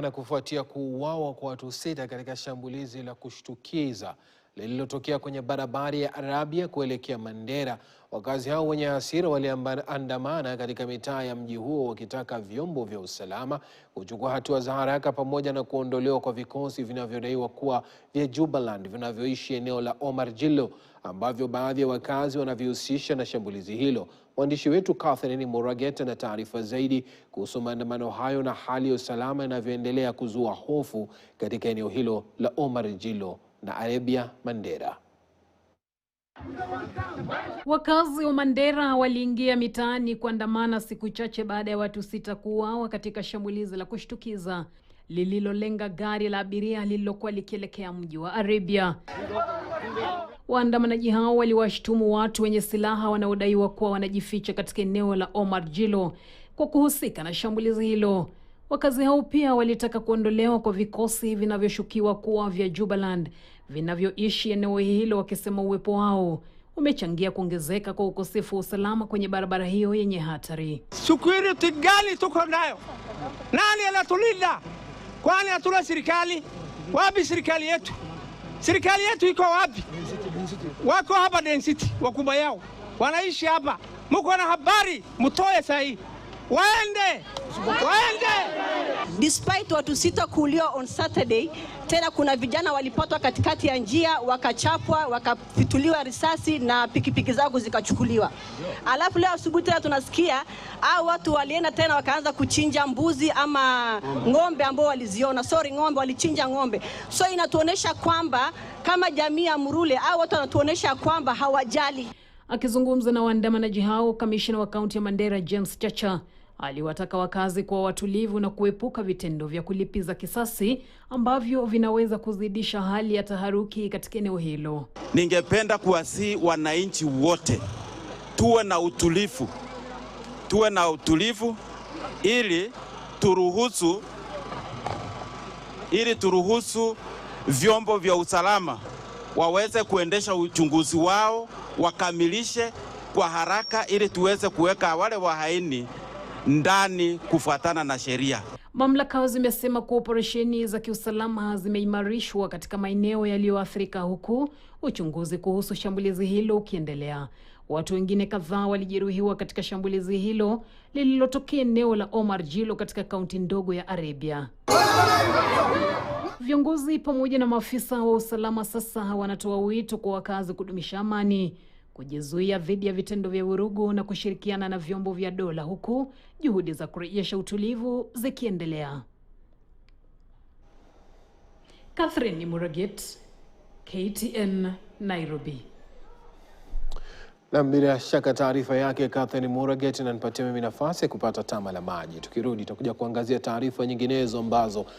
Na kufuatia kuuawa kwa watu 6 katika shambulizi la kushtukiza lililotokea kwenye barabara ya Arabia kuelekea Mandera, wakazi hao wenye hasira waliandamana katika mitaa ya mji huo wakitaka vyombo vya usalama kuchukua hatua za haraka pamoja na kuondolewa kwa vikosi vinavyodaiwa kuwa vya Jubaland vinavyoishi eneo la Omar Jilo, ambavyo baadhi ya wakazi wanavihusisha na shambulizi hilo. Mwandishi wetu Catherine Muraget na taarifa zaidi kuhusu maandamano hayo na hali ya usalama inavyoendelea kuzua hofu katika eneo hilo la Omar Jilo na Arabia Mandera. Wakazi wa Mandera waliingia mitaani kuandamana siku chache baada ya watu 6 kuuawa katika shambulizi la kushtukiza lililolenga gari la abiria lililokuwa likielekea mji wa Arabia. Waandamanaji hao waliwashtumu watu wenye silaha wanaodaiwa kuwa wanajificha katika eneo la Omar Jilo kwa kuhusika na shambulizi hilo. Wakazi hao pia walitaka kuondolewa kwa vikosi vinavyoshukiwa kuwa vya Jubaland vinavyoishi eneo hilo, wakisema uwepo wao umechangia kuongezeka kwa ukosefu wa usalama kwenye barabara hiyo yenye hatari. Security gani tuko nayo? Nani anatulinda? Kwani hatuna serikali? Wapi serikali yetu? Serikali yetu iko wapi? Wako hapa density, wakubwa yao wanaishi hapa. Mko na habari, mtoe sahi. Waende! Despite watu 6 kuuliwa on Saturday, tena kuna vijana walipatwa katikati ya njia, wakachapwa, wakafituliwa risasi na pikipiki zao zikachukuliwa. Alafu leo asubuhi tena tunasikia watu walienda tena wakaanza kuchinja mbuzi ama ng'ombe ambao waliziona. Ng'ombe walichinja ng'ombe. So inatuonesha kwamba kama jamii ya Murule watu wanatuonesha kwamba hawajali. Akizungumza na waandamanaji hao, kamishna wa kaunti ya Mandera James Chacha aliwataka wakazi kuwa watulivu na kuepuka vitendo vya kulipiza kisasi ambavyo vinaweza kuzidisha hali ya taharuki katika eneo hilo. Ningependa kuwasihi wananchi wote tuwe na utulivu ili turuhusu vyombo vya usalama waweze kuendesha uchunguzi wao, wakamilishe kwa haraka ili tuweze kuweka wale wahaini ndani kufuatana na sheria. Mamlaka zimesema kuwa operesheni za kiusalama zimeimarishwa katika maeneo yaliyoathirika, huku uchunguzi kuhusu shambulizi hilo ukiendelea. Watu wengine kadhaa walijeruhiwa katika shambulizi hilo lililotokea eneo la Omar Jilo katika kaunti ndogo ya Arabia. Viongozi pamoja na maafisa wa usalama sasa wanatoa wito kwa wakazi kudumisha amani, kujizuia dhidi ya vitendo vya vurugu na kushirikiana na vyombo vya dola, huku juhudi za kurejesha utulivu zikiendelea. Catherine Muraget, KTN, Nairobi. Na bila shaka taarifa yake Catherine Muraget inanipatia mimi nafasi ya kupata tama la maji. Tukirudi tutakuja kuangazia taarifa nyinginezo ambazo